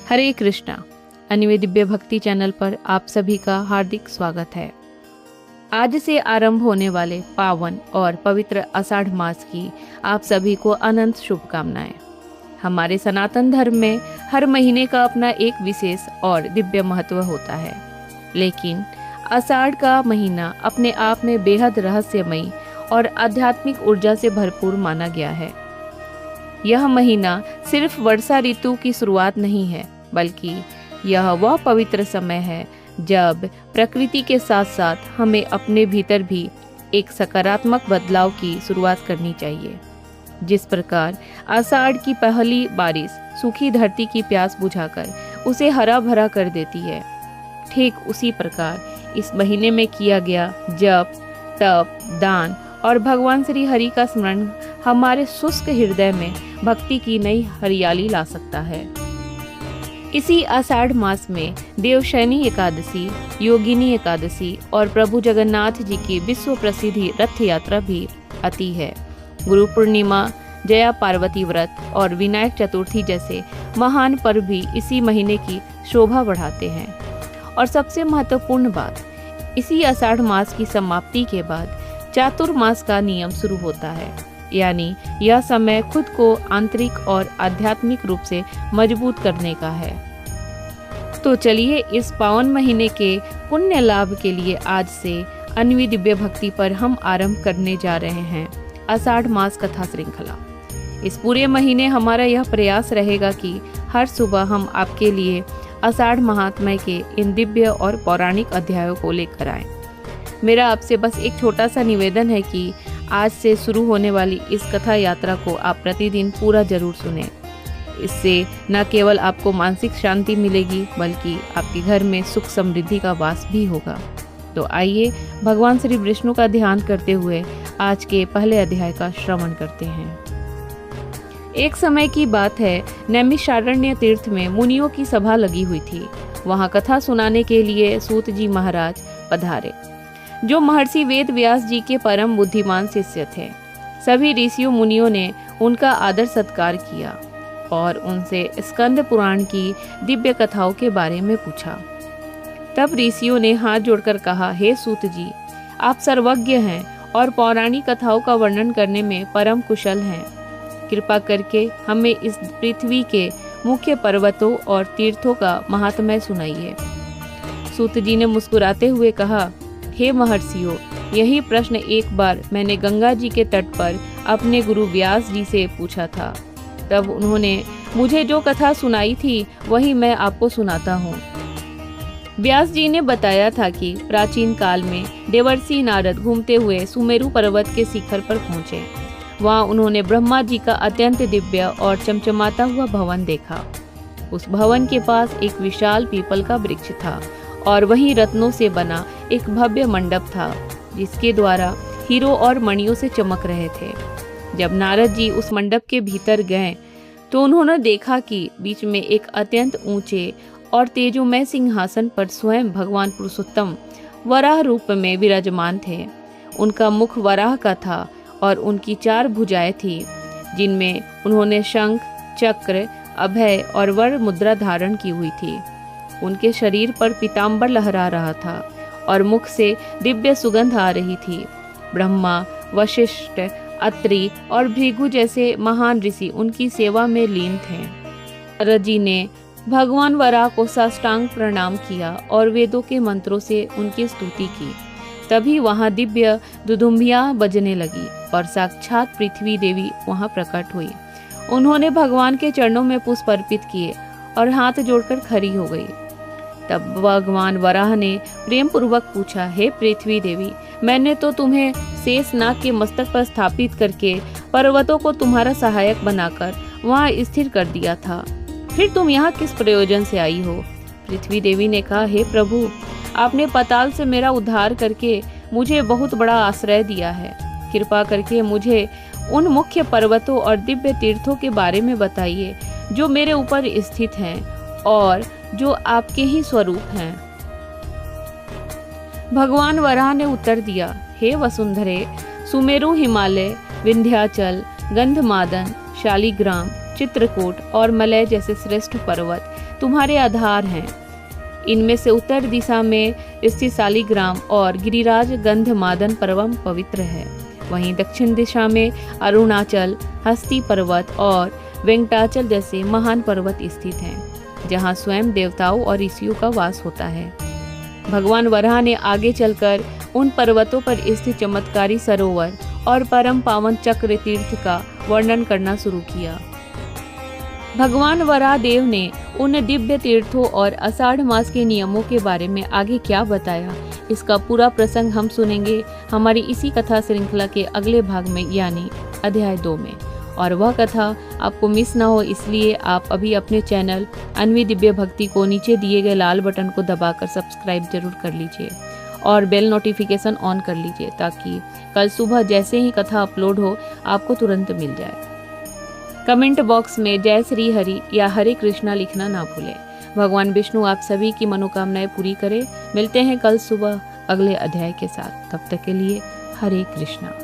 हरे कृष्णा। अन्वय दिव्य भक्ति चैनल पर आप सभी का हार्दिक स्वागत है। आज से आरंभ होने वाले पावन और पवित्र आषाढ़ मास की आप सभी को अनंत शुभकामनाएं। हमारे सनातन धर्म में हर महीने का अपना एक विशेष और दिव्य महत्व होता है, लेकिन आषाढ़ का महीना अपने आप में बेहद रहस्यमयी और आध्यात्मिक ऊर्जा से भरपूर माना गया है। यह महीना सिर्फ वर्षा ऋतु की शुरुआत नहीं है, बल्कि यह वह पवित्र समय है जब प्रकृति के साथ साथ हमें अपने भीतर भी एक सकारात्मक बदलाव की शुरुआत करनी चाहिए। जिस प्रकार आषाढ़ की पहली बारिश सूखी धरती की प्यास बुझाकर उसे हरा भरा कर देती है, ठीक उसी प्रकार इस महीने में किया गया जप, तप, दान और भगवान श्री हरि का स्मरण हमारे शुष्क हृदय में भक्ति की नई हरियाली ला सकता है। इसी आषाढ़ मास में देवशयनी एकादशी, योगिनी एकादशी और प्रभु जगन्नाथ जी की विश्व प्रसिद्ध रथ यात्रा भी आती है। गुरु पूर्णिमा, जया पार्वती व्रत और विनायक चतुर्थी जैसे महान पर्व भी इसी महीने की शोभा बढ़ाते हैं। और सबसे महत्वपूर्ण बात, इसी आषाढ़ मास की समाप्ति के बाद चातुर्मास का नियम शुरू होता है, यानी यह समय खुद को आंतरिक और आध्यात्मिक रूप से मजबूत करने का है। तो चलिए इस पावन महीने के पुण्य लाभ के लिए आज से अन्वी दिव्य भक्ति पर हम आरंभ करने जा रहे हैं आषाढ़ मास कथा श्रृंखला। इस पूरे महीने हमारा यह प्रयास रहेगा कि हर सुबह हम आपके लिए आषाढ़ महात्म्य के इन दिव्य और पौराणिक अध्यायों को लेकर आए। मेरा आपसे बस एक छोटा सा निवेदन है कि आज से शुरू होने वाली इस कथा यात्रा को आप प्रतिदिन पूरा जरूर सुनें। इससे न केवल आपको मानसिक शांति मिलेगी, बल्कि आपके घर में सुख समृद्धि का वास भी होगा। तो आइए भगवान श्री विष्णु का ध्यान करते हुए आज के पहले अध्याय का श्रवण करते हैं। एक समय की बात है, नैमिषारण्य तीर्थ में मुनियों की सभा लगी हुई थी। वहां कथा सुनाने के लिए सूत जी महाराज पधारे, जो महर्षि वेद व्यास जी के परम बुद्धिमान शिष्य थे। सभी ऋषियों मुनियों ने उनका आदर सत्कार किया और उनसे स्कंद पुराण की दिव्य कथाओं के बारे में पूछा। तब ऋषियों ने हाथ जोड़कर कहा, हे सूत जी, आप सर्वज्ञ हैं और पौराणिक कथाओं का वर्णन करने में परम कुशल हैं। कृपा करके हमें इस पृथ्वी के मुख्य पर्वतों और तीर्थों का महात्म्य सुनाइए। सूत जी ने मुस्कुराते हुए कहा, हे महर्षियों, यही प्रश्न एक बार मैंने गंगा जी के तट पर अपने गुरु व्यास जी से पूछा था। तब उन्होंने मुझे जो कथा सुनाई थी वही मैं आपको सुनाता हूँ। व्यास जी ने बताया था कि प्राचीन काल में देवर्षि नारद घूमते हुए सुमेरु पर्वत के शिखर पर पहुँचे। वहाँ उन्होंने ब्रह्मा जी का अत्यंत दिव्य और चमचमाता हुआ भवन देखा। उस भवन के पास एक विशाल पीपल का वृक्ष था और वहीं रत्नों से बना एक भव्य मंडप था, जिसके द्वारा हीरो और मणियों से चमक रहे थे। जब नारद जी उस मंडप के भीतर गए तो उन्होंने देखा कि बीच में एक अत्यंत ऊंचे और तेजोमय सिंहासन पर स्वयं भगवान पुरुषोत्तम वराह रूप में विराजमान थे। उनका मुख वराह का था और उनकी 4 भुजाएं थी, जिनमें उन्होंने शंख, चक्र, अभय और वर मुद्रा धारण की हुई थी। उनके शरीर पर पीताम्बर लहरा रहा था और मुख से दिव्य सुगंध आ रही थी। ब्रह्मा, वशिष्ठ, अत्रि और भृगु जैसे महान ऋषि उनकी सेवा में लीन थे। नारद जी ने भगवान वराह को साष्टांग प्रणाम किया और वेदों के मंत्रों से उनकी स्तुति की। तभी वहां दिव्य दुदुम्बियां बजने लगी और साक्षात पृथ्वी देवी वहां प्रकट हुई। उन्होंने भगवान के चरणों में पुष्प अर्पित किए और हाथ जोड़कर खड़ी हो गई। तब भगवान वराह ने प्रेम पूर्वक पूछा, हे पृथ्वी देवी, मैंने तो तुम्हें शेषनाग के मस्तक पर स्थापित करके पर्वतों को तुम्हारा सहायक बनाकर वहां स्थिर कर दिया था, फिर तुम यहाँ किस प्रयोजन से आई हो? पृथ्वी देवी ने कहा, हे प्रभु, आपने पाताल से मेरा उद्धार करके मुझे बहुत बड़ा आश्रय दिया है। कृपा करके मुझे उन मुख्य पर्वतों और दिव्य तीर्थों के बारे में बताइए जो मेरे ऊपर स्थित हैं और जो आपके ही स्वरूप हैं। भगवान वराह ने उत्तर दिया, हे वसुंधरे, सुमेरु, हिमालय, विंध्याचल, गंधमादन, शालिग्राम, चित्रकूट और मलय जैसे श्रेष्ठ पर्वत तुम्हारे आधार हैं। इनमें से उत्तर दिशा में स्थित शालिग्राम और गिरिराज गंधमादन परम पवित्र है। वहीं दक्षिण दिशा में अरुणाचल, हस्ती पर्वत और वेंकटाचल जैसे महान पर्वत स्थित हैं, जहां स्वयं देवताओं और ऋषियों का वास होता है। भगवान वराह ने आगे चलकर उन पर्वतों पर स्थित चमत्कारी सरोवर और परम पावन चक्र तीर्थ का वर्णन करना शुरू किया। भगवान वराह देव ने उन दिव्य तीर्थों और आषाढ़ मास के नियमों के बारे में आगे क्या बताया, इसका पूरा प्रसंग हम सुनेंगे हमारी इसी कथा श्रृंखला के अगले भाग में, यानी अध्याय 2 में। और वह कथा आपको मिस ना हो, इसलिए आप अभी अपने चैनल अन्वी दिव्य भक्ति को नीचे दिए गए लाल बटन को दबाकर सब्सक्राइब जरूर कर लीजिए और बेल नोटिफिकेशन ऑन कर लीजिए, ताकि कल सुबह जैसे ही कथा अपलोड हो आपको तुरंत मिल जाए। कमेंट बॉक्स में जय श्री हरि या हरे कृष्णा लिखना ना भूलें। भगवान विष्णु आप सभी की मनोकामनाएं पूरी करें। मिलते हैं कल सुबह अगले अध्याय के साथ। तब तक के लिए हरे कृष्णा।